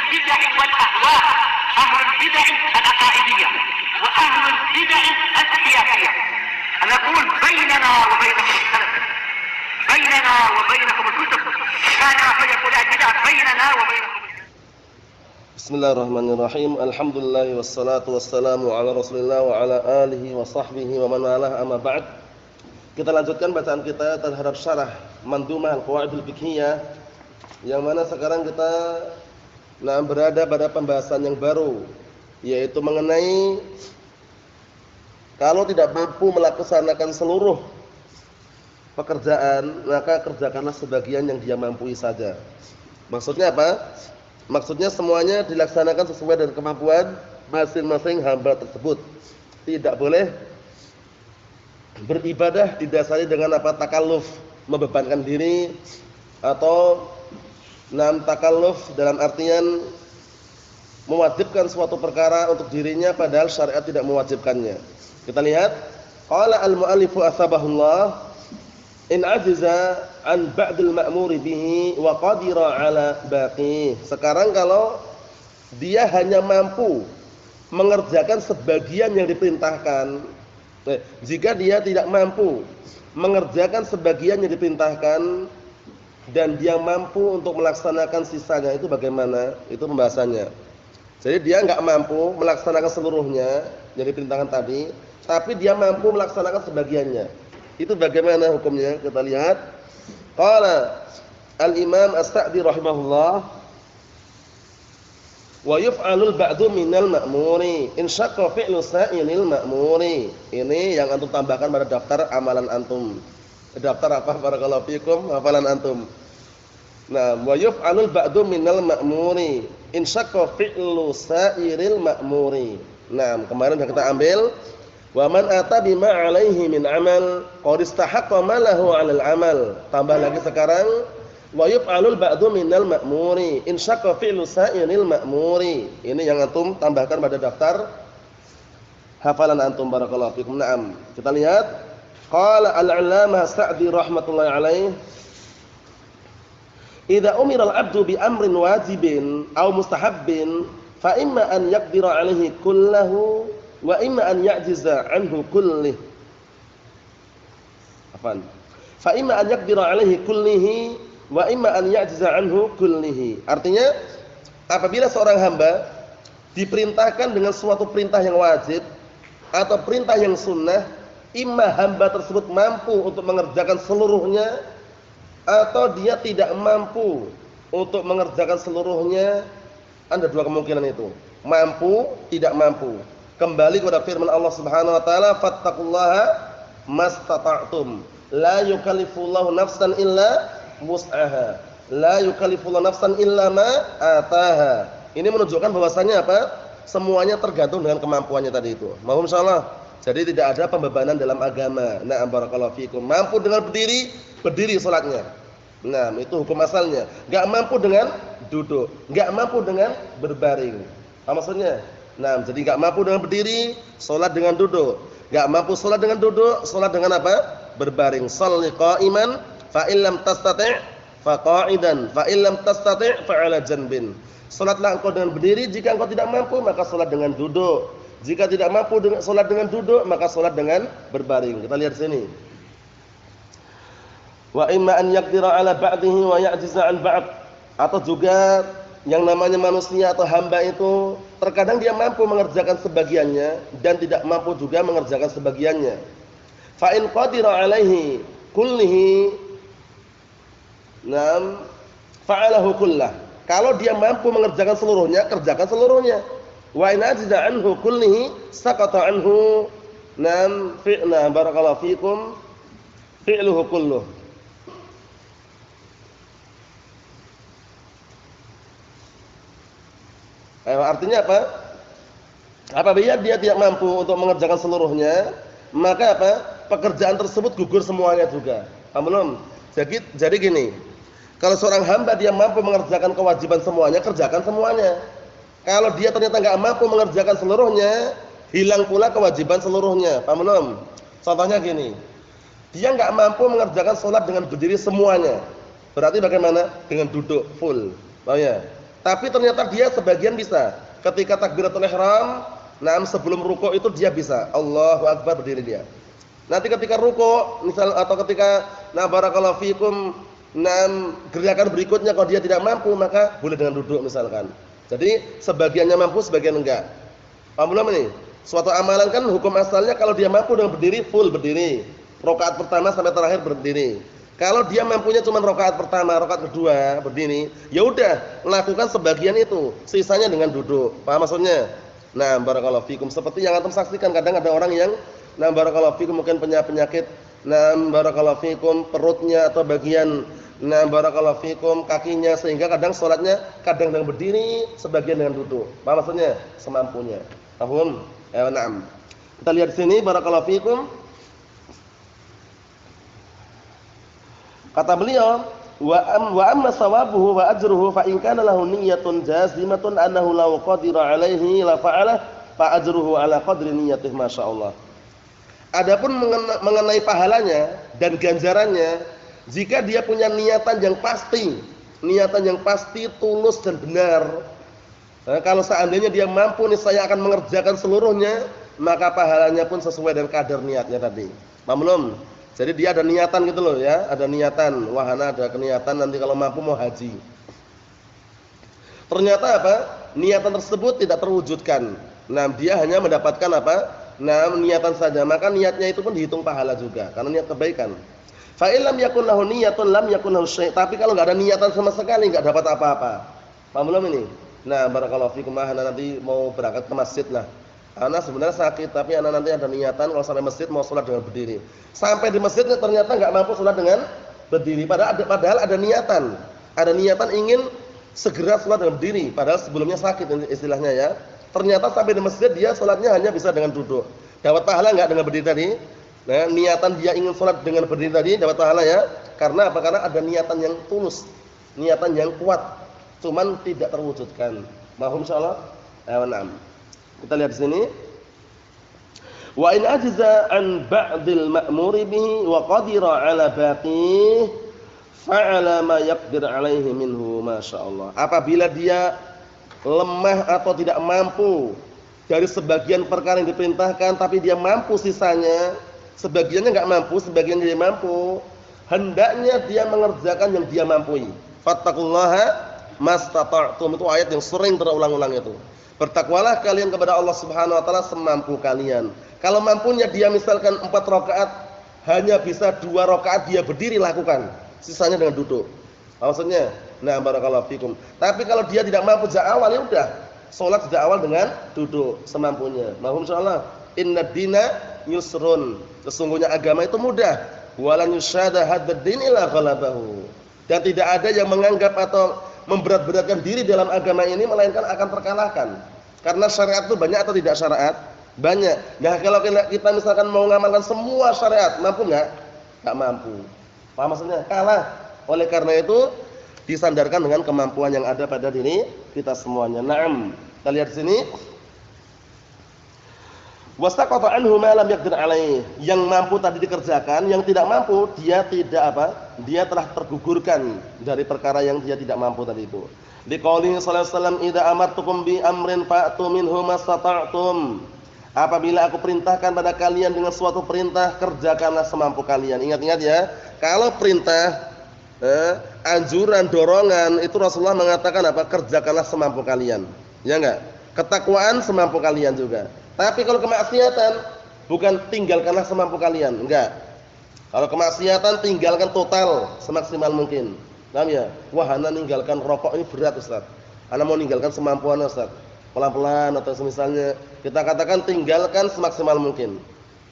البدع والأهواء، أهل البدع العقائدية وأهل البدع السياسية. أنا أقول بيننا وبينكم السلف، بيننا وبينكم الكتب، كان فيقول البدع بيننا وبينكم. Bismillahirrahmanirrahim. Alhamdulillah wassalatu wassalamu ala Rasulillah wa ala alihi wa sahbihi wa man walah, amma ba'd. Kita lanjutkan bacaan kita terhadap syarah Mandhumah Al-Qawaidul Fiqhiyah, yang mana sekarang kita berada pada pembahasan yang baru, yaitu mengenai kalau tidak mampu melaksanakan seluruh pekerjaan, maka kerjakanlah sebagian yang dia mampu saja. Maksudnya apa? Maksudnya semuanya dilaksanakan sesuai dengan kemampuan masing-masing hamba tersebut. Tidak boleh beribadah didasari dengan takalluf, membebankan diri, atau takalluf dalam artian mewajibkan suatu perkara untuk dirinya padahal syariat tidak mewajibkannya. Kita lihat, qala al-mu'allifu asbahullah, in ajiza an ba'dil ma'muri bihi wa qadira ala baqi. Sekarang kalau dia hanya mampu mengerjakan sebagian yang diperintahkan, jika dia tidak mampu mengerjakan sebagian yang diperintahkan dan dia mampu untuk melaksanakan sisanya, itu bagaimana? Itu pembahasannya. Jadi dia enggak mampu melaksanakan seluruhnya yang diperintahkan tadi, tapi dia mampu melaksanakan sebagiannya. Itu bagaimana hukumnya? Kita lihat. Qala al-Imam As-Sa'di rahimahullah, wa yuf'alul ba'du minal ma'muri in syaqqa fi'lu sa'ilil ma'muri. Ini yang antum tambahkan pada daftar amalan antum. Daftar apa? Barakallahu fikum, hafalan antum. Nah, wa yuf'alul ba'du minal ma'muri in syaqqa fi'lu sa'iril ma'muri. Nah, kemarin sudah kita ambil wa man ata bima alaihi min amal qad istahaqqa ma lahu 'alal amal. Tambah lagi sekarang, wa yuf'alul ba'du minal ma'muri in syaqqa fi'lu sa'iril ma'muri. Ini yang antum tambahkan pada daftar hafalan antum, barakallahu fikum. Naam, kita lihat. Qala al-'allamah Sa'di rahmatullahi alaih, idza umira al-'abdu bi amrin wajibin aw mustahabbin fa imma an yaqdira 'alaihi kullahu wa imma an ya'jiza anhu kullih. Afan. Fa imma an yaqdira 'alaihi kullihi wa imma an ya'jiza anhu kullihi. Artinya, apabila seorang hamba diperintahkan dengan suatu perintah yang wajib atau perintah yang sunnah, imma hamba tersebut mampu untuk mengerjakan seluruhnya atau dia tidak mampu untuk mengerjakan seluruhnya. Ada dua kemungkinan itu, mampu, tidak mampu. Kembali kepada firman Allah Subhanahu wa taala, fattaqullaha mastata'tum, la yukallifullahu nafsan illa wus'aha, la yukallifullahu nafsan illa ma ataha. Ini menunjukkan bahwasanya apa? Semuanya tergantung dengan kemampuannya tadi itu. Mohon insyaallah. Jadi tidak ada pembebanan dalam agama. Nah, barakallahu fikum. Mampu dengan berdiri, berdiri salatnya. Nah, itu hukum asalnya. Enggak mampu dengan duduk, enggak mampu dengan berbaring. Apa maksudnya? Nah, jadi enggak mampu dengan berdiri, salat dengan duduk. Enggak mampu salat dengan duduk, salat dengan apa? Berbaring. Shalli qa'iman fa illam tastati' fa qa'idan, fa illam tastati' fa 'ala janbin. Salatlah engkau dengan berdiri, jika engkau tidak mampu maka salat dengan duduk. Jika tidak mampu dengan salat dengan duduk, maka salat dengan berbaring. Kita lihat sini. Wa imma an yaqdira 'ala ba'dihi wa ya'jiza 'an ba'd. Atau juga yang namanya manusia atau hamba itu terkadang dia mampu mengerjakan sebagiannya dan tidak mampu juga mengerjakan sebagiannya. Fa in qadira 'alaihi kullihi nam fa'alahu kullah. Kalau dia mampu mengerjakan seluruhnya, kerjakan seluruhnya. Wa in ajiza anhu kullihi saqata anhu nam fi'na barakallahu fikum fi'luhu kulluh. Artinya apa? Apabila dia tidak mampu untuk mengerjakan seluruhnya, maka apa? Pekerjaan tersebut gugur semuanya juga. Paham belum? Jadi gini, kalau seorang hamba dia mampu mengerjakan kewajiban semuanya, kerjakan semuanya. Kalau dia ternyata enggak mampu mengerjakan seluruhnya, hilang pula kewajiban seluruhnya. Paham belum? Contohnya gini, dia enggak mampu mengerjakan sholat dengan berdiri semuanya. Berarti bagaimana? Dengan duduk full. Paham ya? Tapi ternyata dia sebagian bisa. Ketika takbiratul ihram, sebelum rukuk itu dia bisa. Allahu akbar, berdiri dia. Nanti ketika rukuk, misal atau ketika barakallahu fikum, gerakan berikutnya kalau dia tidak mampu maka boleh dengan duduk misalkan. Jadi sebagiannya mampu, sebagian enggak. Paham belum ini? Suatu amalan kan hukum asalnya kalau dia mampu dengan berdiri, full berdiri. Rakaat pertama sampai terakhir berdiri. Kalau dia mampunya cuma rakaat pertama, rakaat kedua berdiri, ya udah, lakukan sebagian itu, sisanya dengan duduk. Paham maksudnya? Nah, barakallahu fikum. Seperti yang antum saksikan, kadang ada orang yang barakallahu fikum mungkin punya penyakit, barakallahu fikum perutnya atau bagian barakallahu fikum kakinya, sehingga kadang salatnya kadang dengan berdiri, sebagian dengan duduk. Paham maksudnya? Semampunya. Paham? Na'am. Kita lihat sini barakallahu fikum. Kata beliau, wa amma sawabuhu wa ajruhu fa in kana lahu niyyatun jazimatun annahu law qadira alaihi la fa'ala fa ajruhu ala qadri niyyatihi masyaallah. Adapun mengenai pahalanya dan ganjarannya, jika dia punya niatan yang pasti, tulus dan benar. Nah, kalau seandainya dia mampu nih saya akan mengerjakan seluruhnya, maka pahalanya pun sesuai dengan kadar niatnya tadi. Paham belum? Jadi dia ada niatan gitu loh ya, ada niatan, wahana ada keniatan nanti kalau mampu mau haji. Ternyata apa? Niatan tersebut tidak terwujudkan. Dia hanya mendapatkan apa? Niatan saja. Maka niatnya itu pun dihitung pahala juga karena niat kebaikan. Fa illam yakun lahu niyatun lam yakun lahu syai'. Tapi kalau enggak ada niatan sama sekali enggak dapat apa-apa. Paham belum ini? Barakallahu fikum, nanti mau berangkat ke masjid lah. Anak sebenarnya sakit, tapi anak nanti ada niatan kalau sampai masjid mau sholat dengan berdiri. Sampai di masjid ternyata nggak mampu sholat dengan berdiri. Padahal ada niatan ingin segera sholat dengan berdiri. Padahal sebelumnya sakit istilahnya ya. Ternyata sampai di masjid dia sholatnya hanya bisa dengan duduk. Dapat pahala nggak dengan berdiri tadi? Niatan dia ingin sholat dengan berdiri tadi dapat pahala ya. Karena apa? Karena ada niatan yang tulus, niatan yang kuat, cuman tidak terwujudkan. Mahum insyaallah. Na'am. Kita lihat di sini. Wa in ajza an ba'dil ma'muri bihi wa qadira 'ala baqih fa'ala ma yaqdir 'alaihi minhu masyaallah. Apabila dia lemah atau tidak mampu dari sebagian perkara yang diperintahkan tapi dia mampu sisanya, sebagiannya enggak mampu, sebagiannya dia mampu, hendaknya dia mengerjakan yang dia mampu. Fattaqullaha mastata'tum, itu ayat yang sering terulang-ulang itu. Bertakwalah kalian kepada Allah Subhanahu wa taala semampu kalian. Kalau mampunya dia misalkan 4 rakaat, hanya bisa 2 rakaat dia berdiri lakukan, sisanya dengan duduk. Maksudnya, barakallahu fikum. Tapi kalau dia tidak mampu sejak awal ya udah, salat sejak awal dengan duduk semampunya. Mahum insyaallah. Innad dina yusrun. Sesungguhnya agama itu mudah. Walan yusyada hadzal din illa ghalabahu. Dan tidak ada yang menganggap atau memberat-beratkan diri dalam agama ini melainkan akan terkalahkan. Karena syariat itu banyak atau tidak syariat? Banyak. Nah, kalau kita misalkan mau mengamalkan semua syariat, mampu enggak? Enggak mampu. Paham maksudnya? Kalah. Oleh karena itu disandarkan dengan kemampuan yang ada pada diri kita semuanya. Naam. Kita lihat di sini. Wastaqata anhu ma lam yaqdir alaih. Yang mampu tadi dikerjakan, yang tidak mampu dia tidak apa? Dia telah tergugurkan dari perkara yang dia tidak mampu tadi itu. Liqauli sallallahu alaihi wasallam, "Idza amartukum bi amrin fa'tu minhu mastata'tum." Apabila aku perintahkan pada kalian dengan suatu perintah, kerjakanlah semampu kalian. Ingat-ingat ya, kalau perintah anjuran, dorongan itu Rasulullah mengatakan apa? Kerjakanlah semampu kalian. Ya enggak? Ketakwaan semampu kalian juga. Tapi kalau kemaksiatan bukan tinggalkanlah semampu kalian, enggak. Kalau kemaksiatan tinggalkan total semaksimal mungkin. Paham ya? Wah, ana ninggalkan rokok ini berat, Ustaz. Ana mau ninggalkan semampuan, Ustaz. Pelan-pelan atau semisalnya kita katakan tinggalkan semaksimal mungkin.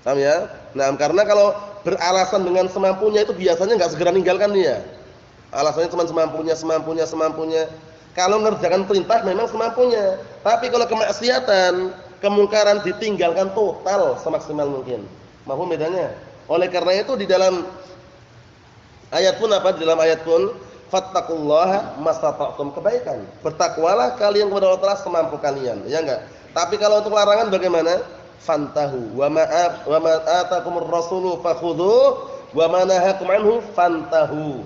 Paham ya? Karena kalau beralasan dengan semampunya itu biasanya enggak segera ninggalkan dia. Alasannya cuma semampunya. Kalau mengerjakan perintah memang semampunya. Tapi kalau kemaksiatan, kemungkaran ditinggalkan total semaksimal mungkin. Mahum bedanya? Oleh karena itu di dalam ayat pun apa? Di dalam ayat pun fattaqullaha mastata'tum, kebaikan. Bertakwalah kalian kepada Allah Taala semampu kalian, ya enggak? Tapi kalau untuk larangan bagaimana? Fantahu wa ma atakumur rasulu fakhudhu wa ma nahakum anhu fantahu.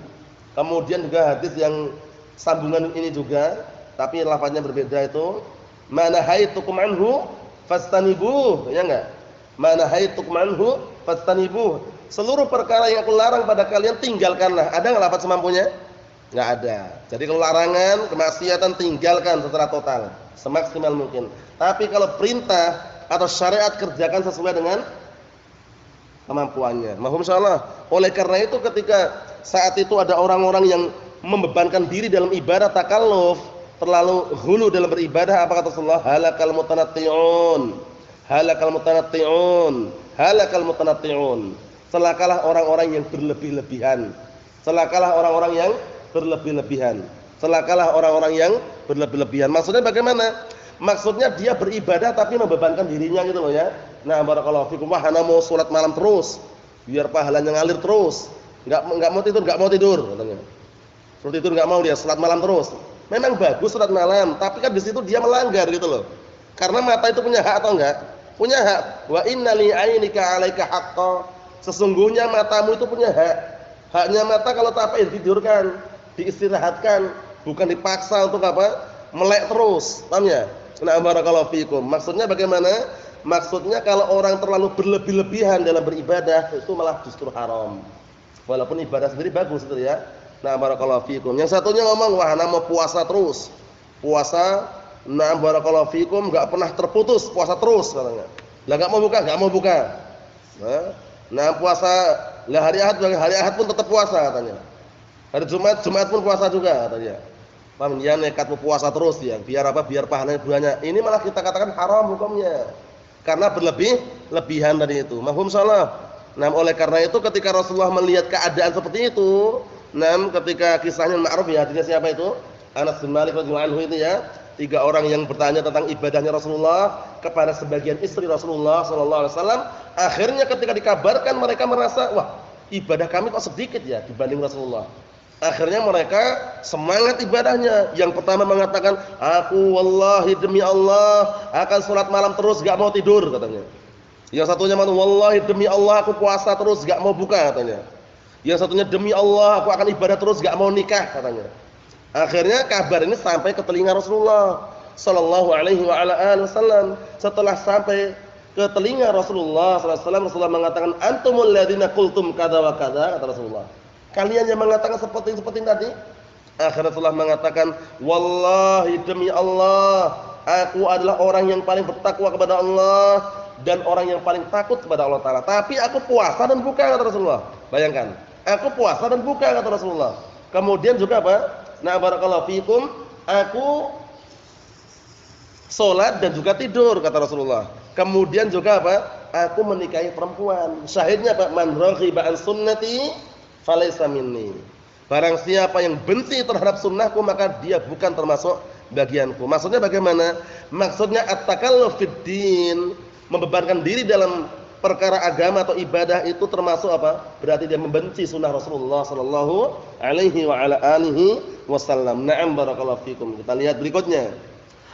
Kemudian juga hadis yang sambungan ini juga tapi lafaznya berbeda itu. Ma nahaitukum anhu fastanibuh, ya enggak? Ma nahaitukum anhu fastanibuh. Seluruh perkara yang aku larang pada kalian tinggalkanlah. Ada enggak lafaz semampunya? Enggak ada. Jadi kalau larangan, kemaksiatan tinggalkan secara total, semaksimal mungkin. Tapi kalau perintah atau syariat kerjakan sesuai dengan kemampuannya. Mahum insyaallah. Oleh karena itu ketika saat itu ada orang-orang yang membebankan diri dalam ibadah takalluf, terlalu hulu dalam beribadah, apa kata Rasulullah? Halakal mutanatti'un. Halakal mutanatti'un. Halakal mutanatti'un. Celakalah orang-orang yang berlebih-lebihan. Celakalah orang-orang yang berlebih-lebihan. Celakalah orang-orang yang berlebih-lebihan. Maksudnya bagaimana? Maksudnya dia beribadah tapi membebankan dirinya gitu loh ya. Nah, barakallahu fikum, wah ana mau salat malam terus biar pahalanya ngalir terus. Enggak mau tidur katanya. Suruh tidur enggak mau, dia salat malam terus. Memang bagus salat malam, tapi kan di situ dia melanggar gitu loh. Karena mata itu punya hak atau enggak? Punya hak. Wa inna li 'ainika 'alaika haqqan. Sesungguhnya matamu itu punya hak. Haknya mata kalau tak apa tidurkan, diistirahatkan, bukan dipaksa untuk apa? Melek terus. Paham ya? Nah, barakallahu fikum. Maksudnya bagaimana? Maksudnya kalau orang terlalu berlebih-lebihan dalam beribadah itu malah justru haram. Walaupun ibadah sendiri bagus gitu ya. Nah, barakallahu fikum. Yang satunya ngomong, wah ana mau puasa terus. Puasa, nah barakallahu fikum, enggak pernah terputus, puasa terus katanya. Lah enggak mau buka. Nah, puasa lah hari Ahad pun tetap puasa katanya. Hari Jumat pun puasa juga katanya. Paham ya, nekat mau puasa terus dia. Biar apa? Biar pahalanya banyak. Ini malah kita katakan haram hukumnya. Karena berlebihan tadi itu. Mahfum salah. Nah, oleh karena itu ketika Rasulullah melihat keadaan seperti itu, ketika kisahnya ma'ruf ya, hadisnya siapa itu? Anas bin Malik radhiyallahu anhu itu ya. 3 orang yang bertanya tentang ibadahnya Rasulullah kepada sebagian istri Rasulullah sallallahu alaihi wasallam. Akhirnya ketika dikabarkan mereka merasa, wah, ibadah kami kok sedikit ya dibanding Rasulullah. Akhirnya mereka semangat ibadahnya. Yang pertama mengatakan, aku wallahi demi Allah akan sholat malam terus, gak mau tidur katanya. Yang satunya mengatakan, wallahi demi Allah aku puasa terus, gak mau buka katanya. Yang satunya, demi Allah aku akan ibadah terus, gak mau nikah katanya. Akhirnya kabar ini sampai ke telinga Rasulullah sallallahu alaihi wasallam. Setelah sampai ke telinga Rasulullah sallallahu alaihi wasallam, Rasulullah mengatakan, antumul ladzina qultum kadza wa kadza, kata Rasulullah. Kalian yang mengatakan seperti tadi. Akhirnya Rasulullah mengatakan, wallahi demi Allah, aku adalah orang yang paling bertakwa kepada Allah dan orang yang paling takut kepada Allah Ta'ala. Tapi aku puasa dan buka, kata Rasulullah. Bayangkan, aku puasa dan buka, kata Rasulullah. Kemudian juga apa? Nah, barakallahu fikum, aku sholat dan juga tidur, kata Rasulullah. Kemudian juga apa? Aku menikahi perempuan. Syahidnya apa? Man raghiba an sunnati falaysa minni. Barang siapa yang benci terhadap sunnahku, maka dia bukan termasuk bagianku. Maksudnya bagaimana? Maksudnya at-takalluf fid din, membebankan diri dalam perkara agama atau ibadah itu termasuk apa? Berarti dia membenci sunnah Rasulullah sallallahu alaihi wa ala alihi wasallam. Na'am, barakallahu fikum. Kita lihat berikutnya.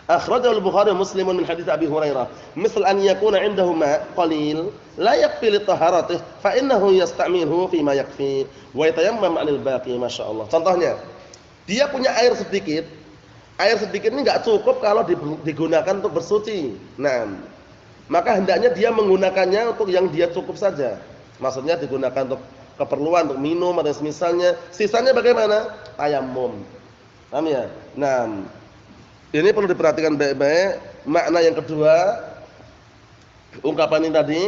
Akhrajahu al-Bukhari wa Muslim min hadits Abi Hurairah, misal an yakuna 'indahu ma qalil la yakfi li taharatihi fa innahu yasta'miluhu fi ma yakfi wa yatayammam 'anil baqi, masyaallah. Contohnya, dia punya air sedikit. Air sedikit ini enggak cukup kalau digunakan untuk bersuci. Nah, maka hendaknya dia menggunakannya untuk yang dia cukup saja. Maksudnya digunakan untuk keperluan, untuk minum atau semisalnya. Sisanya bagaimana? Tayammum. Paham ya? Nah, ini perlu diperhatikan baik-baik. Makna yang kedua, ungkapan ini tadi,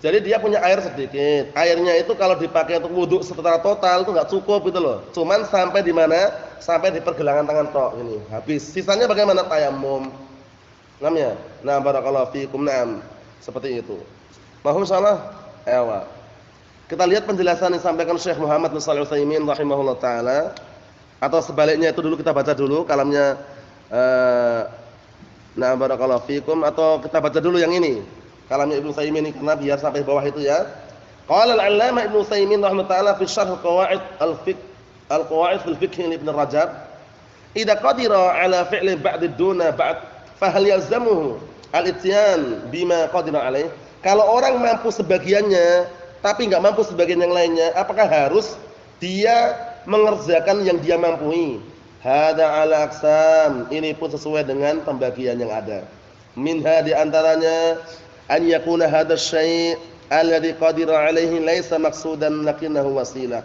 jadi dia punya air sedikit. Airnya itu kalau dipakai untuk wudhu secara total itu enggak cukup gitu loh. Cuman sampai di mana? Sampai di pergelangan tangan tok ini. Habis. Sisanya bagaimana? Tayammum. Paham ya? Nah, barakallahu fiikum. Naam. Seperti itu. Mahum salah? Ewa. Kita lihat penjelasan yang disampaikan Syekh Muhammad bin Shalih Al-Utsaimin rahimahullah taala, atau sebaliknya itu dulu kita baca dulu kalamnya. Nah, barakallahu fikum, atau kita baca dulu yang ini kalamnya Ibnu Utsaimin ini karena biar sampai bawah itu ya. Qala al-'allamah Ibnu Utsaimin rahimahullah taala fi syarh qawaid al-qawaid fil fiqh Ibnu Rajab, idza qadira 'ala fi'li ba'd duna ba'd fa hal yalzamuhu al-ityan bima qadira 'alaih. Kalau orang mampu sebagiannya tapi enggak mampu sebagian yang lainnya, apakah harus dia mengerjakan yang dia mampu? Hada ala aqsam, ini pun sesuai dengan pembagian yang ada. Minha di antaranya an yakuna hadha syai' alladhi qadira alaihi laisa maqsudan lakinnahu wasilah.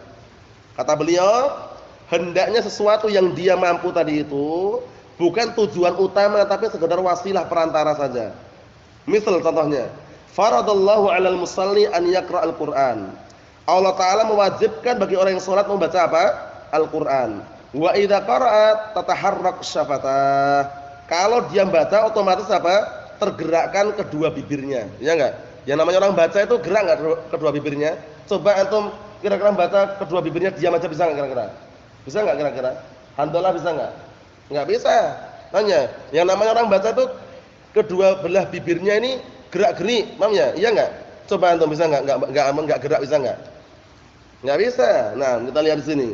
Kata beliau, hendaknya sesuatu yang dia mampu tadi itu bukan tujuan utama tapi sekedar wasilah perantara saja. Misal contohnya, faradallahu 'alal musalli an yaqra'al Qur'an. Allah taala mewajibkan bagi orang yang salat membaca apa? Al-Qur'an. Wa idza qara'at tataharrak syafatah. Kalau dia baca otomatis apa? Tergerakkan kedua bibirnya. Ya enggak? Yang namanya orang baca itu gerak enggak kedua bibirnya? Coba antum kira-kira baca kedua bibirnya diam aja bisa enggak kira-kira? Bisa enggak kira-kira? Hamdalah bisa enggak? Enggak bisa. Tanya, yang namanya orang baca itu kedua belah bibirnya ini gerak-gerik, paham ya? Iya enggak? Coba antum bisa enggak? Enggak gerak bisa enggak? Enggak bisa. Nah, kita lihat di sini.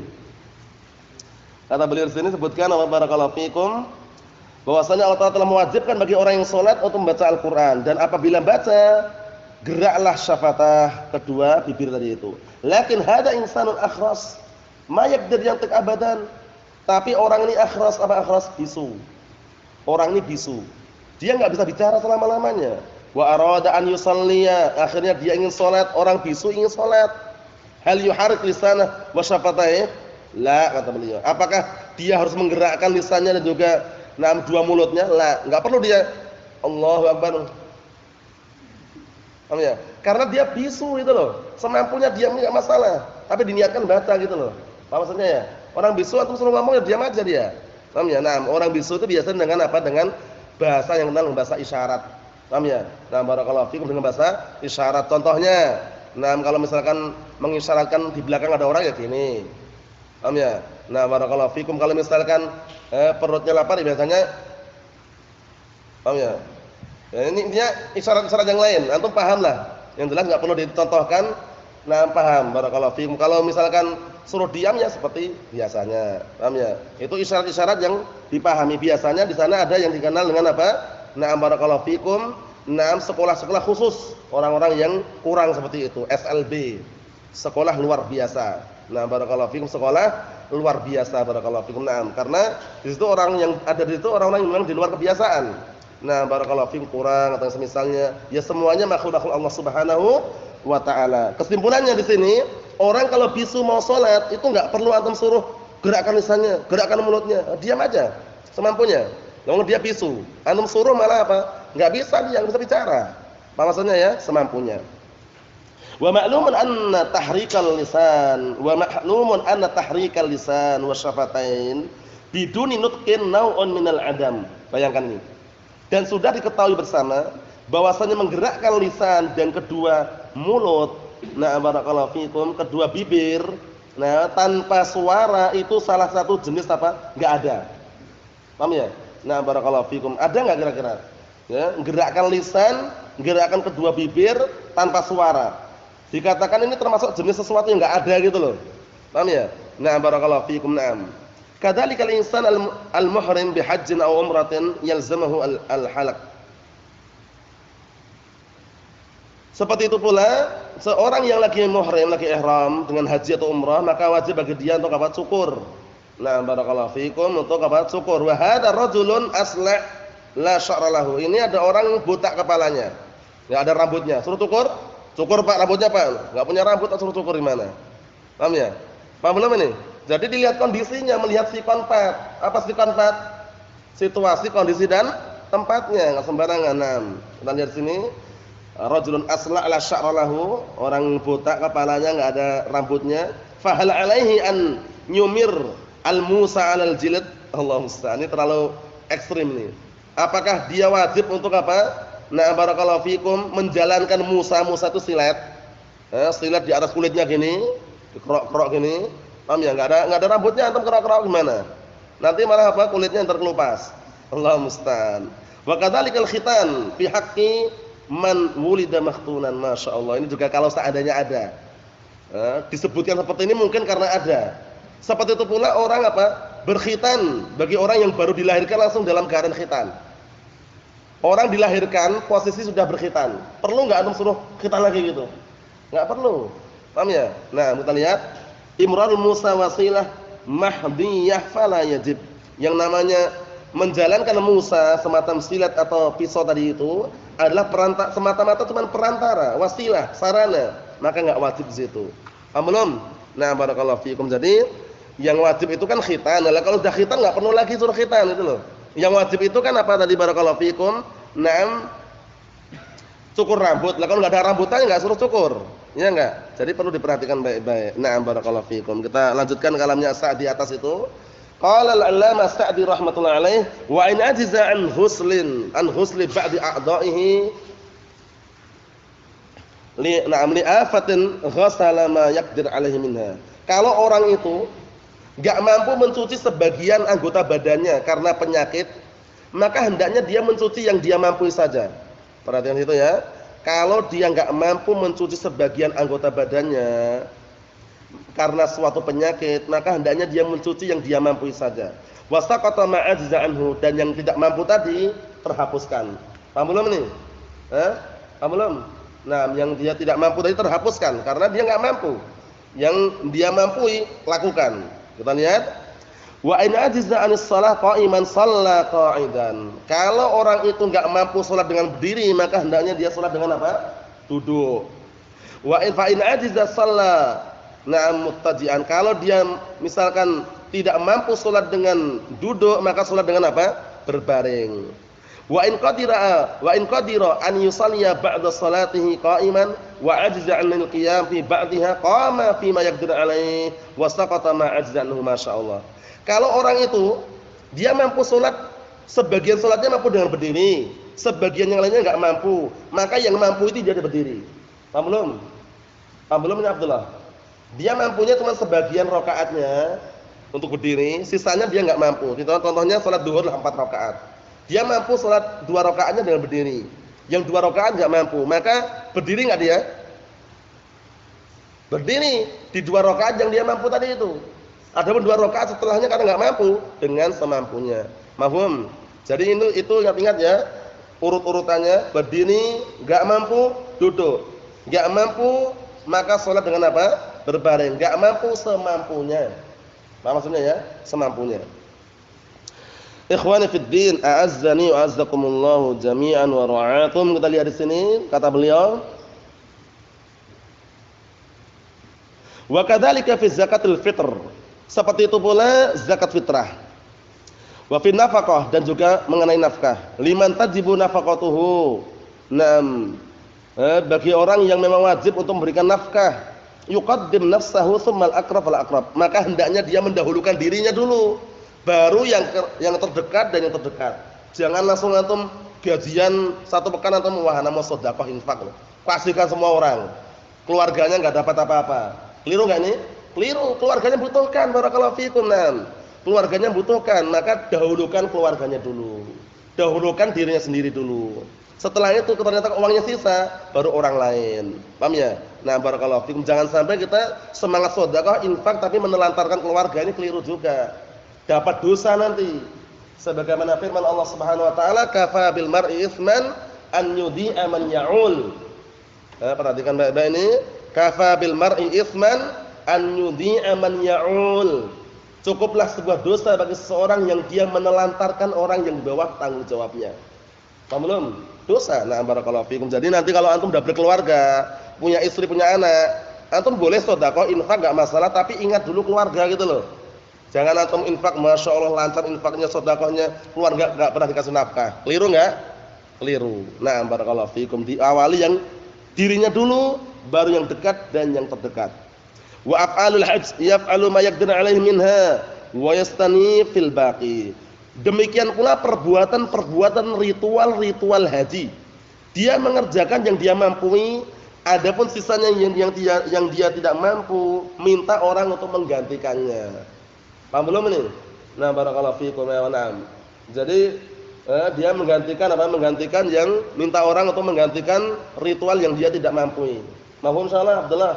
Kata beliau di sini sebutkan wa barakallahu fikum bahwasanya Allah Taala telah mewajibkan bagi orang yang salat untuk membaca Al-Qur'an dan apabila baca geraklah syafatah kedua bibir tadi itu. Lakin hada insanun akhras ma yaqdir yantiq abadan. Tapi orang ini akhras apa akhras? Bisu. Orang ini bisu. Dia enggak bisa bicara selama-lamanya. Wa arada an yusalliya, akhirnya dia ingin salat, orang bisu ingin salat. Hal yuharik lisanah wa syafatayhi? La, kata beliau. Apakah dia harus menggerakkan lisannya dan juga dua mulutnya? La, enggak perlu dia Allahu Akbar. Paham ya? Karena dia bisu itu loh. Semampunya diam enggak masalah, tapi diniatkan baca gitu loh. Paham maksudnya ya? Orang bisu atau suruh ngomong ya diam aja dia. Paham ya? Nah, orang bisu itu biasanya dengan apa? Dengan bahasa yang kenal bahasa isyarat. Paham ya? Nah, barakallahu fikum dengan bahasa isyarat. Contohnya, kalau misalkan mengisyaratkan di belakang ada orang ya gini. Paham ya? Nah, barakallahu fikum kalau misalkan perutnya lapar ya biasanya paham ya? Ya ini intinya isyarat-isyarat yang lain. Antum paham lah. Yang jelas enggak perlu dicontohkan. Nah, paham barakallahu fikum. Kalau misalkan suruh diam ya seperti biasanya. Paham ya? Itu isyarat-isyarat yang dipahami. Biasanya di sana ada yang dikenal dengan apa? Nah, barakallahu fikum. Nah, sekolah-sekolah khusus orang-orang yang kurang seperti itu, SLB. Sekolah luar biasa. Nah, barakallahu fikum sekolah luar biasa barakallahu fikum. Naam, karena di situ orang yang ada di situ orang-orang yang memang di luar kebiasaan. Nah, barakallahu fikum kurang atau semisalnya, ya semuanya makhluk-makhluk Allah Subhanahu wa taala. Kesimpulannya di sini, orang kalau bisu mau salat itu enggak perlu antum suruh gerakkan lisannya, gerakkan mulutnya. Diam aja semampunya. Kalau dia bisu, antum suruh malah apa? Enggak bisa dia, enggak bisa bicara. Apa maksudnya ya? Semampunya. Wa ma'lumun anna tahrikal lisan wa syafatain biduni nutqin naw'un minal adam. Bayangkan ini. Dan sudah diketahui bersama bahwasanya menggerakkan lisan dan kedua mulut, nah barakallahu fikum, kedua bibir, nah tanpa suara itu salah satu jenis apa? Enggak ada. Paham ya? Nah barakallahu fikum. Ada enggak kira-kira? Ya, gerakkan lisan, gerakkan kedua bibir tanpa suara. Dikatakan ini termasuk jenis sesuatu yang enggak ada gitu loh. Paham ya? Nah, barakallahu fiikum. Naam. Kadzalikal insan al-muhrim bi hajjin aw umratin yalzamahu al-halaq. Seperti itu pula seorang yang lagi muhrim, lagi ihram dengan haji atau umrah, maka wajib bagi dia untuk apa? Cukur. Nah, barakallahu fiikum, untuk apa? Cukur. Wa hadza rajulun asla' la sya'ra lahu. Ini ada orang botak kepalanya. Enggak ada rambutnya. Suruh cukur? Cukur Pak, rambutnya Pak. Enggak punya rambut, suruh cukur di mana? Paham ya? Paham belum ini? Jadi dilihat kondisinya, melihat sikon pat. Apa sikon pat? Situasi, kondisi dan tempatnya, enggak sembarangan. Nah, kita lihat sini. Rajulun asla' la sya'ra lahu, orang botak kepalanya enggak ada rambutnya. Fa hal alaihi an yumir al-musa 'alal jilid. Allahu musta'an. Ini terlalu ekstrim nih. Apakah dia wajib untuk apa? Nah, barakallahu fikum, menjalankan musa itu silet. Silet di atas kulitnya gini, dikerok-kerok gini. Paham ya? Enggak ada rambutnya, antum kerok-kerok gimana? Nanti malah apa? Kulitnya terkelupas. Allahu musta'an. Wa kadzalikal khitan fi haqqi man wulida makhtunan. Masyaallah. Ini juga kalau seandainya ada. Disebutkan seperti ini mungkin karena ada. Seperti itu pula orang apa? Berkhitan bagi orang yang baru dilahirkan langsung dalam keadaan khitan. Orang dilahirkan posisi sudah berkhitan. Perlu enggak antum suruh khitan lagi gitu? Enggak perlu. Paham ya? Nah, kita lihat imrarul musa wasilah mahdiyah fala yajib. Yang namanya menjalankan Musa semacam silat atau pisau tadi itu adalah semata-mata cuma perantara, wasilah, sarana, maka enggak wajib di situ. Paham belum? Nah, barakallahu fiikum. Jadi yang wajib itu kan khitan. Nah, kalau sudah khitan enggak perlu lagi suruh khitan itu loh. Yang wajib itu kan apa tadi barakallahu fiikum? Naam, cukur rambut. Lah kalau enggak ada rambutannya enggak suruh cukur. Ya enggak? Jadi perlu diperhatikan baik-baik. Naam, barakallahu fiikum. Kita lanjutkan kalamnya Sa'di atas itu. Qala al-'allamah Sa'di rahmatullahi alaih wa in ajiza an husli ba'di a'dha'ihi li afatin ghasala ma yaqdir alaihi minha. Kalau orang itu enggak mampu mencuci sebagian anggota badannya karena penyakit, maka hendaknya dia mencuci yang dia mampu saja. Perhatikan itu ya. Kalau dia enggak mampu mencuci sebagian anggota badannya karena suatu penyakit, maka hendaknya dia mencuci yang dia mampu saja. Wasaqata ma ajza anhu, dan yang tidak mampu tadi terhapuskan. Paham belum ini? Paham belum? Nah, yang dia tidak mampu tadi terhapuskan karena dia enggak mampu. Yang dia mampu lakukan. Kita lihat. Wa in ajiza 'anis shalah qa'iman shalla qa'idan. Kalau orang itu enggak mampu salat dengan berdiri, maka hendaknya dia salat dengan apa? Duduk. Wa in fa in ajiza shalla na'am muttaji'an. Kalau dia misalkan tidak mampu salat dengan duduk, maka salat dengan apa? Berbaring. Wa in qadira an yusalliya ba'da salatihi qa'iman wa ajiza 'anil qiyam fi ba'daha qama fi ma yaqdir 'alaihi wa saqata ma ajiza anhu masyaallah. Kalau orang itu dia mampu salat, sebagian salatnya mampu dengan berdiri, sebagian yang lainnya enggak mampu, maka yang mampu itu dia berdiri. Paham belum? Paham belum ya Abdullah? Dia mampunya cuma sebagian rakaatnya untuk berdiri, sisanya dia enggak mampu. Contohnya salat zuhur 4 rakaat. Dia mampu salat 2 rakaatnya dengan berdiri. Yang 2 rakaat enggak mampu, maka berdiri enggak dia? Berdiri di 2 rakaat yang dia mampu tadi itu. Adapun 2 rakaat setelahnya karena enggak mampu, dengan semampunya. Mahfum? Jadi itu ingat ya. Urut-urutannya, berdiri, enggak mampu, duduk. Enggak mampu, maka salat dengan apa? Berbaring. Enggak mampu, semampunya. Apa maksudnya ya? Semampunya. Ikhwani fid din, a'azzani wa a'azzakumullah jami'an wa ra'akum. Kita lihat di sini kata beliau. Wa kadzalika fi zakatul fitr. Seperti itu pula zakat fitrah. Wa fi nafaqah, dan juga mengenai nafkah. Liman tajibu nafaqatuhu. Bagi orang yang memang wajib untuk memberikan nafkah, yuqaddim nafsahu tsumma al-aqrab fal-aqrab. Maka hendaknya dia mendahulukan dirinya dulu, baru yang terdekat dan yang terdekat. Jangan langsung antum gajian 1 pekan antum wah ana mau sedekah infak. Kasihkan semua orang. Keluarganya enggak dapat apa-apa. Keliru enggak ini? Keliru, keluarganya butuhkan, barakallahu fikum. Keluarganya butuhkan, maka dahulukan keluarganya dulu. Dahulukan dirinya sendiri dulu. Setelah itu ternyata uangnya sisa, baru orang lain. Paham ya? Nah, barakallahu fikum. Jangan sampai kita semangat sedekah, infak tapi menelantarkan keluarga, ini keliru juga. Dapat dosa nanti. Sebagaimana firman Allah Subhanahu wa taala, "Kafa bil mar'i itsman an yudhi'a man ya'ul." Perhatikan baik-baik ini. Kafa bil mar'i itsman an yudhi'a man ya'ul. Cukuplah sebuah dosa bagi seseorang yang dia menelantarkan orang yang di bawah tanggung jawabnya. Paham belum? Dosa. Nah, barakallahu fikum. Jadi nanti kalau antum udah berkeluarga, punya istri, punya anak, antum boleh sedekah, infak enggak masalah, tapi ingat dulu keluarga gitu loh. Jangan antum infak, masya Allah lancar infaknya, sedekahnya, keluarga enggak pernah dikasih nafkah. Keliru enggak? Keliru. Nah, barakallahu fikum. Diawali yang dirinya dulu, baru yang dekat dan yang terdekat. Wa af'alul hajj yaf'alu ma yaqdiru 'alaihi minha wa yastani fil baqi. Demikian pula perbuatan-perbuatan ritual haji. Dia mengerjakan yang dia mampu, adapun sisanya yang dia tidak mampu, minta orang untuk menggantikannya. Paham belum ini? Nah, barakallahu fiikum ya na'am. Jadi dia menggantikan Menggantikan yang minta orang untuk menggantikan ritual yang dia tidak mampu. Mahfum insyaallah Abdullah.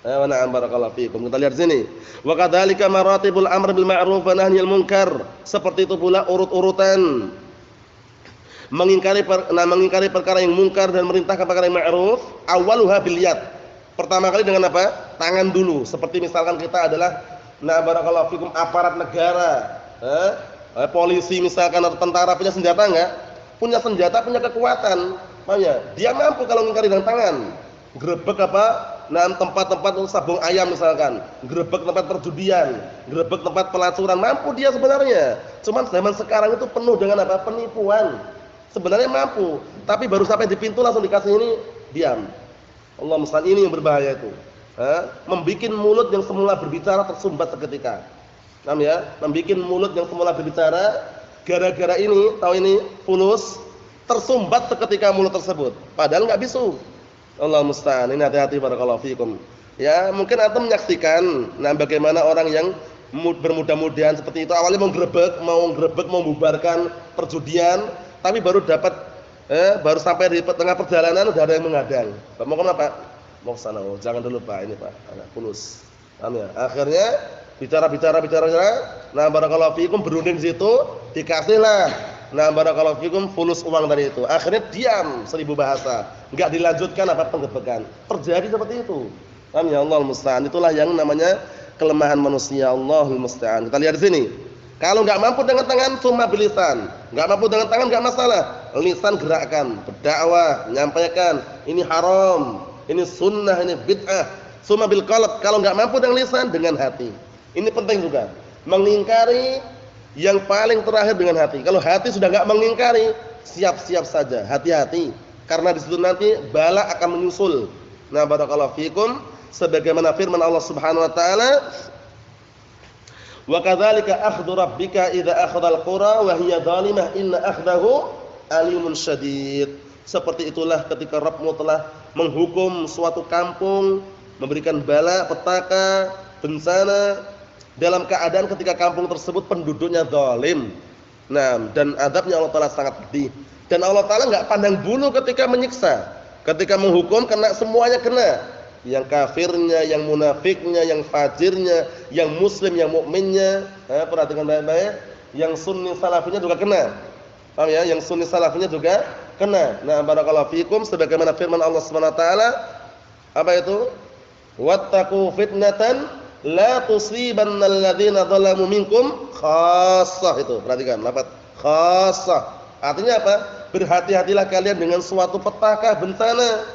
Wa na'am barakallahu fiikum. Kita lihat sini. Wa kadzalika maratibul amr bil ma'ruf wa nahyil munkar. Seperti itu pula urut-urutan mengingkari perkara yang munkar dan merintahkan perkara yang ma'ruf. Awwaluha bil yad. Pertama kali dengan apa? Tangan dulu. Seperti misalkan kita adalah barakallahu fiikum aparat negara. Polisi misalkan atau tentara punya senjata enggak? Punya senjata, punya kekuatan. Makanya dia mampu kalau ngingkari dengan tangan. Grebek apa? Nah, tempat-tempat untuk sabung ayam misalkan, grebek tempat perjudian, grebek tempat pelacuran, mampu dia sebenarnya. Cuman zaman sekarang itu penuh dengan apa? Penipuan. Sebenarnya mampu, tapi baru sampai di pintu langsung dikasih ini, diam. Allah musta'an, ini yang berbahaya itu. Membikin mulut yang semula berbicara tersumbat seketika. Paham ya? Membikin mulut yang semula berbicara gara-gara ini, tahu ini fulus, tersumbat seketika mulut tersebut. Padahal enggak bisu. Allah musta'an. Ini hati-hati barakallahu fikum. Ya, mungkin antum menyaksikan bagaimana orang yang bermudah-mudahan seperti itu awalnya mau grebek, mau membubarkan perjudian, tapi baru dapat baru sampai di tengah perjalanan udah ada yang menghadang. Mau kemana, Pak? Mau ke sana. Oh, jangan dulu, Pak. Ini, Pak. Anak fulus. Paham ya? Akhirnya bicara. Nah, barakallahu fikum berunding di situ, dikasihlah. Nah, barakallahu fikum fulus uang dari itu. Akhirnya diam 1000 bahasa. Enggak dilanjutkan apa penggebekan. Terjadi seperti itu. Paham ya? Allahul musta'an. Itulah yang namanya kelemahan manusia. Allahul musta'an. Kita lihat di sini. Kalau enggak mampu dengan tangan cuma bilisan. Enggak mampu dengan tangan enggak masalah. Lisan gerakkan, berdakwah, menyampaikan ini haram, ini sunnah, ini bid'ah. Cuma bil qalb. Kalau enggak mampu dengan lisan, dengan hati. Ini penting juga. Mengingkari yang paling terakhir dengan hati. Kalau hati sudah enggak mengingkari, siap-siap saja, hati-hati. Karena di situ nanti bala akan menyusul. Nah, barakallahu fikum, sebagaimana firman Allah Subhanahu wa taala, wa kadzalika akhdhu rabbika idza akhadhal qura wa hiya zalimah inna akhdahu alimun syadid. Seperti itulah ketika Rabbmu telah menghukum suatu kampung, memberikan bala, petaka, bencana dalam keadaan ketika kampung tersebut penduduknya zalim. Nah, dan azabnya Allah Taala sangat pedih. Dan Allah Taala enggak pandang bulu ketika menyiksa. Ketika menghukum kena semuanya kena. Yang kafirnya, yang munafiknya, yang fajirnya, yang muslim, yang mukminnya. Perhatikan baik-baik. Yang sunni salafinya juga kena. Paham ya? Yang sunni salafinya juga kena. Nah, barakallahu fikum, sebagaimana firman Allah Subhanahu wa taala, apa itu? Wattaqu fitnatan la tusibanna alladziina dzalamu minkum khassah. Itu perhatikan lafaz khassah. Artinya apa? Berhati-hatilah kalian dengan suatu petaka bencana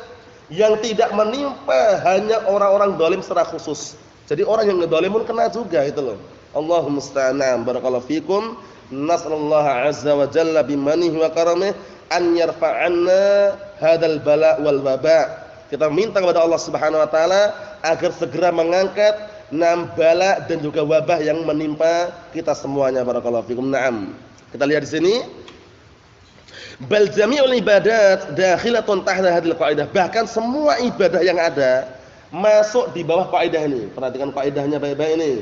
yang tidak menimpa hanya orang-orang zalim secara khusus. Jadi orang yang zalim pun kena juga itu loh. Allahumma musta'an. Barakallahu fikum. Nas'alullaha 'azza wa jalla bimanihi wa karamih an yarfa'anna hadzal bala' wal waba'. Kita minta kepada Allah Subhanahu wa taala agar segera mengangkat bala dan juga wabah yang menimpa kita semuanya. Barakallahu fikum. Naam. Kita lihat di sini. Bal jami'ul ibadat dakhilatun tahta hadhil qaidah. Bahkan semua ibadah yang ada masuk di bawah kaidah ini. Perhatikan kaidahnya baik-baik ini.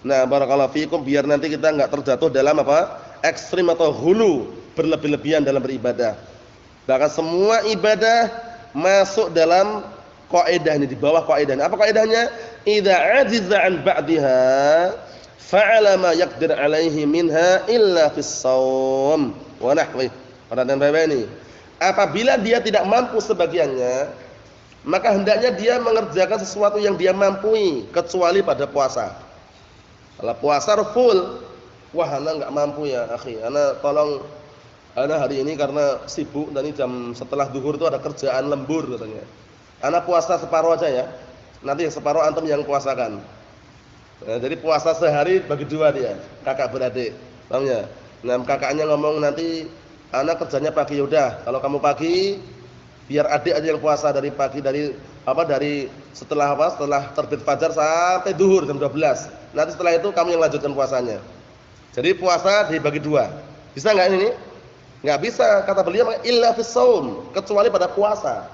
Nah, barakallahu fikum, biar nanti kita enggak terjatuh dalam apa? Ekstrim atau hulu, berlebih-lebihan dalam beribadah. Bahkan semua ibadah masuk dalam kaidah ini, di bawah kaidah ini. Apa kaidahnya? Idza ajiza an ba'daha fa'ala ma yaqdir 'alaihi minha illa fis shaum wa nahwihi. Perhatian baik-baik ini. Apabila dia tidak mampu sebagiannya, maka hendaknya dia mengerjakan sesuatu yang dia mampu, kecuali pada puasa. Kalau puasa full, wah ana enggak mampu ya, akhi. Ana tolong, ana hari ini karena sibuk dan ini jam setelah zuhur itu ada kerjaan lembur katanya. Ana puasa separuh aja ya. Nanti yang separuh antum yang puasakan. Nah, jadi puasa sehari bagi dua dia, kakak beradik. Paham ya? Nah, kakaknya ngomong nanti ana kerjanya pagi, yaudah kalau kamu pagi biar adik aja yang puasa dari pagi, dari setelah terbit fajar sampai zuhur jam 12. Nanti setelah itu kamu yang lanjutkan puasanya. Jadi puasa dibagi dua. Bisa enggak ini? Enggak bisa, kata beliau illa fis shaum, kecuali pada puasa.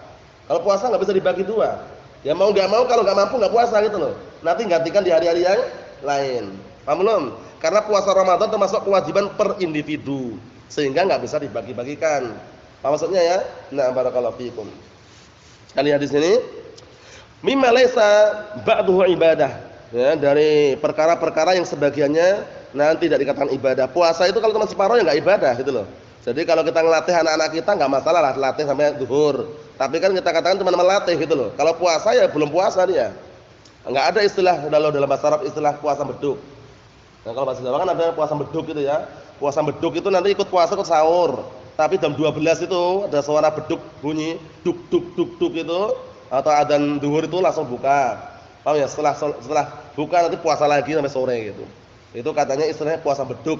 Kalau puasa enggak bisa dibagi dua. Ya mau enggak mau, kalau enggak mampu enggak puasa gitu loh. Nanti gantikan di hari-hari yang lain. Paham belum? Karena puasa Ramadan termasuk kewajiban per individu, sehingga enggak bisa dibagi-bagikan. Apa maksudnya ya? Nah, barakallahu fikum. Kita lihat di sini. Mimma laisa ba'duhu ibadah. Ya, dari perkara-perkara yang sebagiannya nanti tidak dikatakan ibadah. Puasa itu kalau cuma separuh ya enggak ibadah gitu loh. Jadi kalau kita ngelatih anak-anak kita enggak masalah lah latih sampai zuhur. Tapi kan kita katakan cuma melatih gitu loh. Kalau puasa ya belum puasa dia. Enggak ada istilah dalam bahasa Arab istilah puasa beduk. Nah, kalau bahasa Jawa kan ada puasa beduk gitu ya. Puasa beduk itu nanti ikut puasa ikut sahur. Tapi jam 12 itu ada suara beduk bunyi duk duk duk duk itu atau adzan zuhur itu langsung buka. Paham ya? Setelah buka nanti puasa lagi sampai sore gitu. Itu katanya istilahnya puasa beduk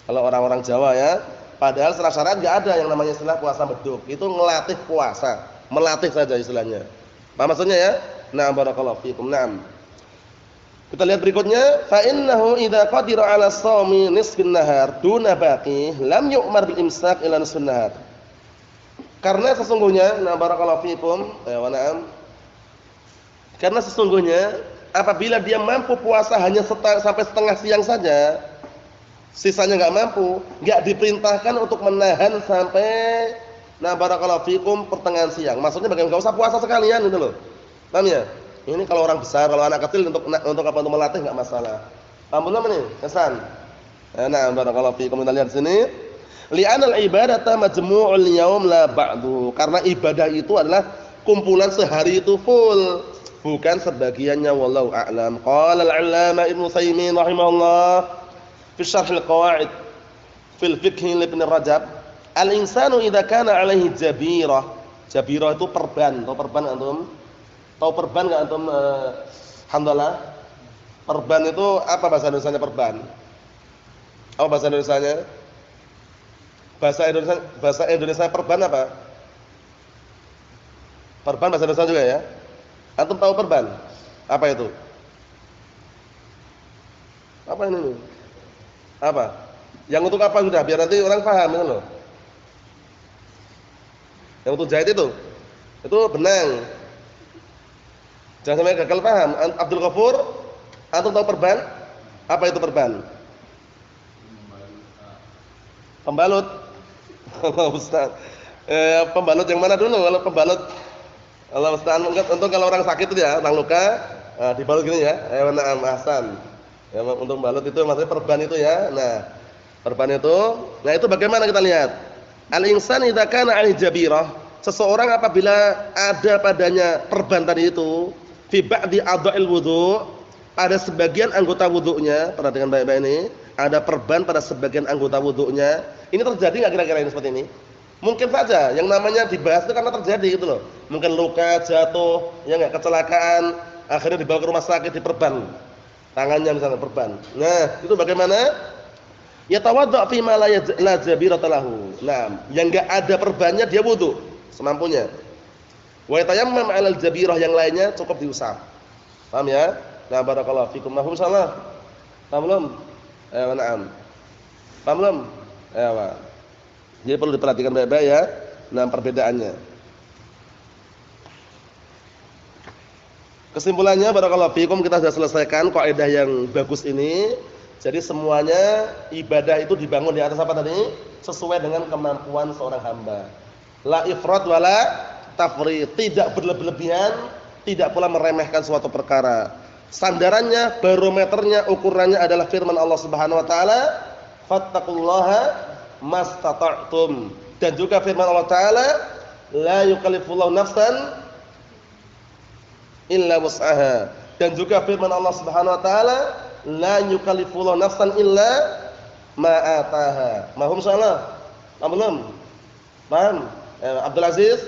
kalau orang-orang Jawa ya. Padahal secara syariat enggak ada yang namanya istilah puasa beduk. Itu ngelatih puasa, melatih saja istilahnya. Paham maksudnya ya? Nah, barakallahu fiikum. Naam. Kita lihat berikutnya, fa innahu idza qadira 'ala shaumi nisfin nahar duna baqi lam yu'mar bil imsak ila nisfin nahar. Karena sesungguhnya, nah barakallahu fiikum, na'am. Karena sesungguhnya apabila dia mampu puasa hanya sampai setengah siang saja, sisanya enggak mampu, enggak diperintahkan untuk menahan sampai nah barakallahu fiikum pertengahan siang. Maksudnya bagaimana? Enggak usah puasa sekalian gitu loh. Paham ya? Ini kalau orang besar, kalau anak kecil untuk apa, untuk melatih enggak masalah. Paham belum nih? Kesan. Nah, barakallahu fiikum, kita lihat sini. Li'anal ibadata majmu'ul yaum la ba'du. Karena ibadah itu adalah kumpulan sehari itu full, bukan sebagiannya, wallahu a'lam. Qala al-'allama Ibnu Utsaimin rahimahullah fi syarh al-qawaid fil fiqh Ibnu Rajab, al-insanu idza kana 'alaihi jabirah. Jabirah itu perban, atau perban antum? Tahu perban enggak antum? Alhamdulillah. Perban itu apa bahasa Indonesianya perban? Apa bahasa Indonesianya? Bahasa Indonesia perban apa? Perban bahasa Indonesia juga ya? Antum tahu perban? Apa itu? Apa ini? Apa? Yang untuk apa sudah? Biar nanti orang paham itu loh. Yang untuk jahit itu? Itu benang. Jangan sampai gagal paham. Abdul Ghafur, antum tahu perban? Apa itu perban? Pembalut. Allah Ustaz. Pembalut yang mana dulu? Kalau pembalut Allah Ustaz, untuk kalau orang sakit itu ya, orang luka, dibalut gini ya. Na'am ahsan. Ya, untuk balut itu maksudnya perban itu ya. Nah, perban itu, nah itu bagaimana kita lihat? Al-insan idza kana 'alaihi jabirah, seseorang apabila ada padanya perban tadi itu, fi ba'di a'dha'il wudu', pada sebagian anggota wudunya, perhatikan baik-baik ini, ada perban pada sebagian anggota wudunya. Ini terjadi enggak kira-kira ini seperti ini? Mungkin saja, yang namanya dibahas itu karena terjadi gitu loh. Mungkin luka, jatuh, ya enggak, kecelakaan, akhirnya dibawa ke rumah sakit diperban. Tangannya misalnya perban. Nah, itu bagaimana? Ya tawaddu' fi ma la jabirata lahu. Nah, yang enggak ada perbannya dia wudu semampunya. Wa yatayammam 'alal jabirah, yang lainnya cukup diusap. Paham ya? Nah, barakallahu fikum. Mahum salah. Paham belum? Na'am. Paham belum? Jadi perlu diperhatikan baik-baik ya. Nah, perbedaannya. Kesimpulannya barakallahu fikum, kita sudah selesaikan kaidah yang bagus ini. Jadi semuanya ibadah itu dibangun di atas apa tadi? Sesuai dengan kemampuan seorang hamba. La ifrat wala tafrit, tidak berlebihan, tidak pula meremehkan suatu perkara. Sandarannya, barometernya, ukurannya adalah firman Allah Subhanahu wa taala, fattaqullaha mastata'tum. Dan juga firman Allah taala, la yukallifullahu nafsan illa wus'aha. Dan juga firman Allah Subhanahu wa taala, la yukallifullahu nafsan illa ma ataha. Mahum salah? Paham belum? Paham? Abdul Aziz?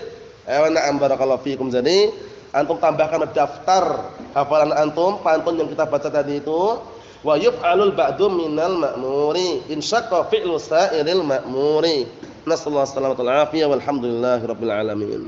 Na'am barakallahu fiikum. Jadi antum tambahkan daftar hafalan antum pantun yang kita baca tadi itu, wa yuf'alul ba'du minal ma'muri insyaqqa fi'lu sa'iril ma'muri. Nasallahu alaihi wasallam walhamdulillahi rabbil alamin.